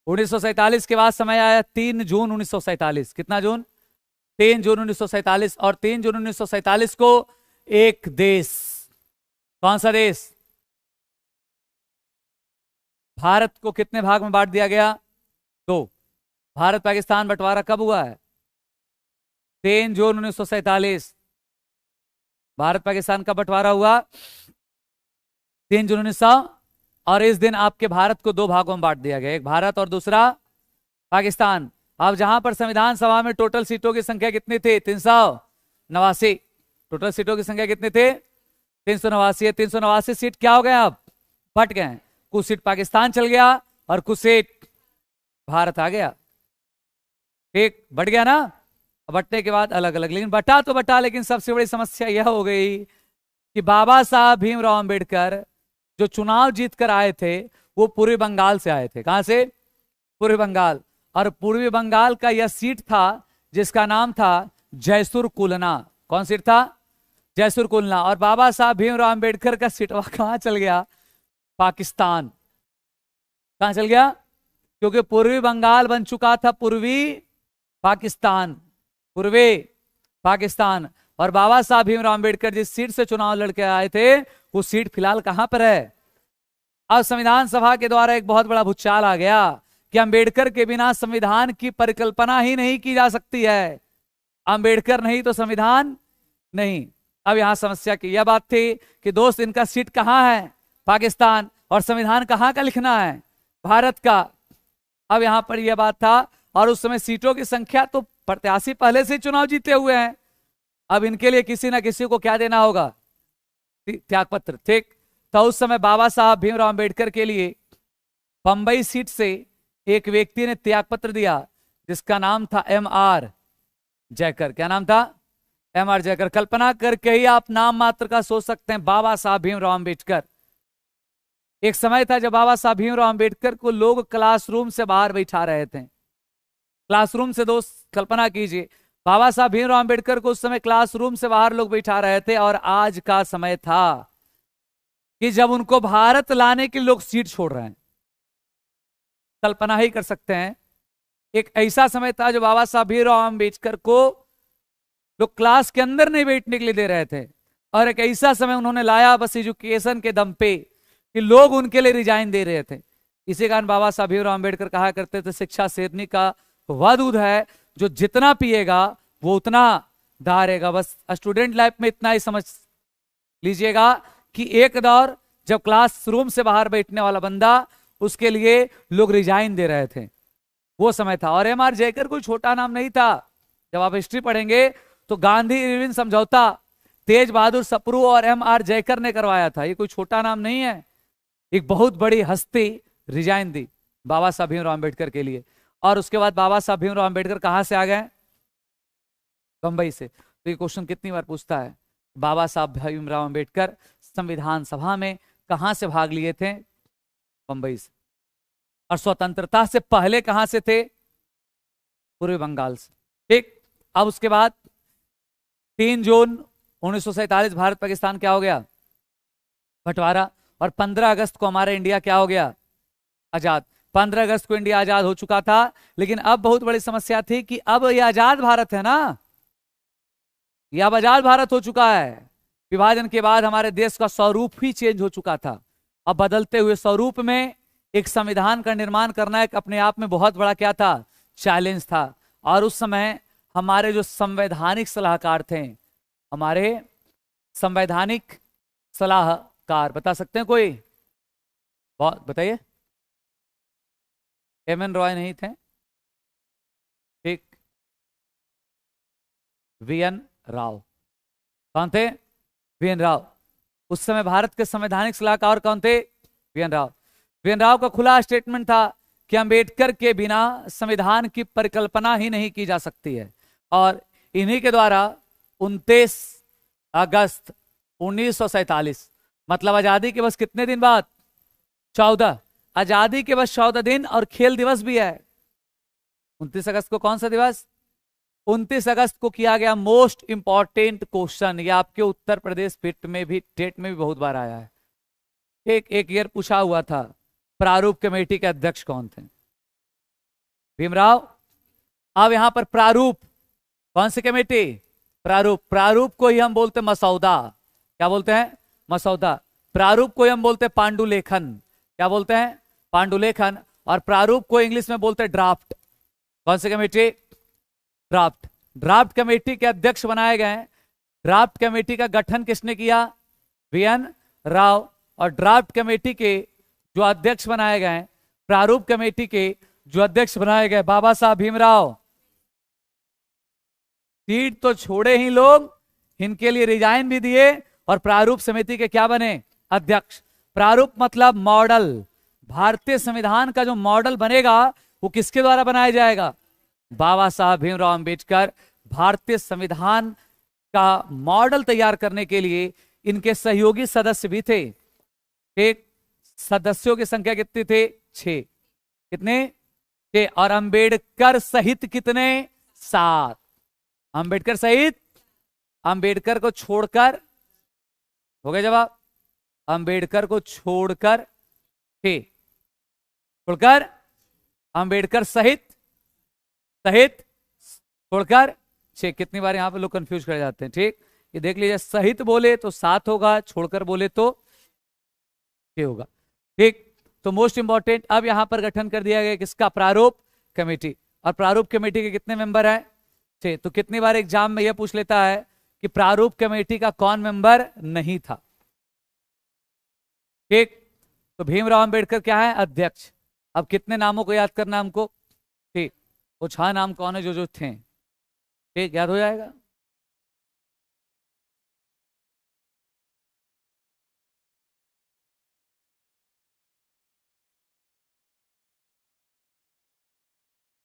1947 के बाद समय आया 3 जून 1947। कितना जून? 3 जून 1947। और 3 जून 1947 को एक देश, कौन सा देश, भारत को कितने भाग में बांट दिया गया? 2। भारत पाकिस्तान बंटवारा कब हुआ है? 3 जून 1947। भारत पाकिस्तान का बंटवारा हुआ 3 जून 1900। और इस दिन आपके भारत को 2 भागों में बांट दिया गया, एक भारत और दूसरा पाकिस्तान। अब जहां पर संविधान सभा में टोटल सीटों की संख्या कितनी थी? 389। टोटल सीटों की संख्या कितनी थी? 389। 389 सीट क्या हो गए? अब बट गए। कुछ सीट पाकिस्तान चल गया और कुछ सीट भारत आ गया। ठीक, बट गया ना। बटने के बाद अलग अलग, लेकिन बटा तो बटा, लेकिन सबसे बड़ी समस्या यह हो गई कि बाबा साहब भीमराव अंबेडकर जो चुनाव जीत कर आए थे वो पूर्वी बंगाल से आए थे। कहां से? पूर्वी बंगाल। और पूर्वी बंगाल का यह सीट था जिसका नाम था जयसुर कुलना। कौन सीट था? जयसुर कुलना। और बाबा साहब भीमराव अंबेडकर का सीट वहां कहां चल गया? पाकिस्तान। कहां चल गया? क्योंकि पूर्वी बंगाल बन चुका था पूर्वी पाकिस्तान, पूर्वी पाकिस्तान। और बाबा साहब भीमराव अंबेडकर जिस सीट से चुनाव लड़के आए थे वो सीट फिलहाल कहां पर है? अब संविधान सभा के द्वारा एक बहुत बड़ा भूचाल आ गया कि अंबेडकर के बिना संविधान की परिकल्पना ही नहीं की जा सकती है। अंबेडकर नहीं तो संविधान नहीं। अब यहां समस्या की यह बात थी कि दोस्त इनका सीट कहां है? पाकिस्तान। और संविधान कहां का लिखना है? भारत का। अब यहां पर यह बात था। और उस समय सीटों की संख्या तो प्रत्याशी पहले से चुनाव जीते हुए हैं। अब इनके लिए किसी ना किसी को क्या देना होगा? त्यागपत्र। ठीक, तो उस समय बाबा साहब भीमराव अंबेडकर के लिए बंबई सीट से एक व्यक्ति ने त्यागपत्र दिया जिसका नाम था M.R. जयकर। क्या नाम था? M.R. जयकर। कल्पना करके ही आप नाम मात्र का सोच सकते हैं, बाबा साहब भीमराव अंबेडकर। एक समय था जब बाबा साहब भीमराव अंबेडकर को लोग क्लासरूम से बाहर बैठा रहे थे। क्लासरूम से दोस्त कल्पना कीजिए, बाबा साहब भीमराव अंबेडकर को उस समय क्लासरूम से बाहर लोग बैठा रहे थे। और आज का समय था कि जब उनको भारत लाने के लोग सीट छोड़ रहे हैं। कल्पना ही कर सकते हैं, एक ऐसा समय था जो बाबा साहब भीमराव अंबेडकर को लोग क्लास के अंदर नहीं बैठने के लिए दे रहे थे। और एक ऐसा समय उन्होंने लाया बस एजुकेशन के दम पे कि लोग उनके लिए रिजाइन दे रहे थे। इसी कारण बाबा साहब भीमराव अंबेडकर कहा करते थे, शिक्षा शेरनी का वह दूध है जो जितना पिएगा वो उतना दारेगा। बस स्टूडेंट लाइफ में इतना ही समझ लीजिएगा कि एक दौर जब क्लासरूम से बाहर बैठने वाला बंदा, उसके लिए लोग रिजाइन दे रहे थे, वो समय था। और M.R. जयकर कोई छोटा नाम नहीं था। जब आप हिस्ट्री पढ़ेंगे तो गांधी इरविन समझौता तेज बहादुर सप्रू और M.R. जयकर ने करवाया था। ये कोई छोटा नाम नहीं है। एक बहुत बड़ी हस्ती रिजाइन दी बाबा साहब भीमराव अंबेडकर के लिए। और उसके बाद बाबा साहब भीमराव अंबेडकर कहां से आ गए? बंबई से। तो ये क्वेश्चन कितनी बार पूछता है, बाबा साहब भीमराव अंबेडकर संविधान सभा में कहां से भाग लिए थे? बंबई से। और स्वतंत्रता से पहले कहां से थे? पूर्वी बंगाल से। ठीक, अब उसके बाद 3 जून 1947 भारत पाकिस्तान क्या हो गया? बंटवारा। और 15 अगस्त को हमारा इंडिया क्या हो गया? आजाद। 15 अगस्त को इंडिया आजाद हो चुका था। लेकिन अब बहुत बड़ी समस्या थी कि अब यह आजाद भारत है ना, यह अब आजाद भारत हो चुका है। विभाजन के बाद हमारे देश का स्वरूप ही चेंज हो चुका था। अब बदलते हुए स्वरूप में एक संविधान का निर्माण करना एक अपने आप में बहुत बड़ा क्या था? चैलेंज था। और उस समय हमारे जो संवैधानिक सलाहकार थे, हमारे संवैधानिक सलाहकार, बता सकते हैं कोई? बहुत बताइए। M.N. रॉय नहीं थे। ठीक, V.N. राव। कौन थे? V.N. राव। उस समय भारत के संवैधानिक सलाहकार कौन थे? V.N. राव। V.N. राव का खुला स्टेटमेंट था कि अंबेडकर के बिना संविधान की परिकल्पना ही नहीं की जा सकती है। और इन्हीं के द्वारा 29 अगस्त 1947, मतलब आजादी के बस कितने दिन बाद? 14। आजादी के बस 14 दिन और खेल दिवस भी है। 29 अगस्त को कौन सा दिवस? 29 अगस्त को किया गया मोस्ट इंपॉर्टेंट क्वेश्चन। ये आपके उत्तर प्रदेश टेट में भी बहुत बार आया है। एक ईयर पूछा हुआ था, प्रारूप कमेटी के अध्यक्ष कौन थे? भीमराव। अब यहां पर प्रारूप, कौन सी कमेटी? प्रारूप। प्रारूप को ही हम बोलते मसौदा। क्या बोलते हैं? मसौदा। प्रारूप को ही हम बोलते पांडुलेखन। क्या बोलते हैं? पांडुलेखन। और प्रारूप को इंग्लिश में बोलते ड्राफ्ट। कौन सी कमेटी? ड्राफ्ट। ड्राफ्ट कमेटी के अध्यक्ष बनाए गए। ड्राफ्ट कमेटी का गठन किसने किया? वीएन राव। और ड्राफ्ट कमेटी के जो अध्यक्ष बनाए गए, प्रारूप कमेटी के जो अध्यक्ष बनाए गए, बाबा साहब भीमराव। सीट तो छोड़े ही लोग, इनके लिए रिजाइन भी दिए और प्रारूप समिति के क्या बने? अध्यक्ष। प्रारूप मतलब मॉडल। भारतीय संविधान का जो मॉडल बनेगा वो किसके द्वारा बनाया जाएगा? बाबा साहब भीमराव अंबेडकर। भारतीय संविधान का मॉडल तैयार करने के लिए इनके सहयोगी सदस्य भी थे। एक सदस्यों की संख्या कितनी थे? 6। कितने? 6। और अंबेडकर सहित कितने? 7। अंबेडकर सहित, अंबेडकर को छोड़कर, हो गया जवाब? अंबेडकर को छोड़कर 6। छोड़कर अंबेडकर सहित, सहित छोड़कर 6। कितनी बार यहां पे लोग कंफ्यूज कर जाते हैं। ठीक, ये देख लीजिए, सहित बोले तो 7 होगा, छोड़कर बोले तो 6 होगा। ठीक, तो मोस्ट इंपॉर्टेंट, अब यहां पर गठन कर दिया गया किसका? प्रारूप कमेटी। और प्रारूप कमेटी के कितने मेंबर हैं? 6। तो कितनी बार एग्जाम में यह पूछ लेता है कि प्रारूप कमेटी का कौन मेंबर नहीं था? ठीक, तो भीमराव अंबेडकर क्या है? अध्यक्ष। अब कितने नामों को याद करना हमको? ठीक, वो 6 नाम कौन है जो जो थे? ठीक, याद हो जाएगा।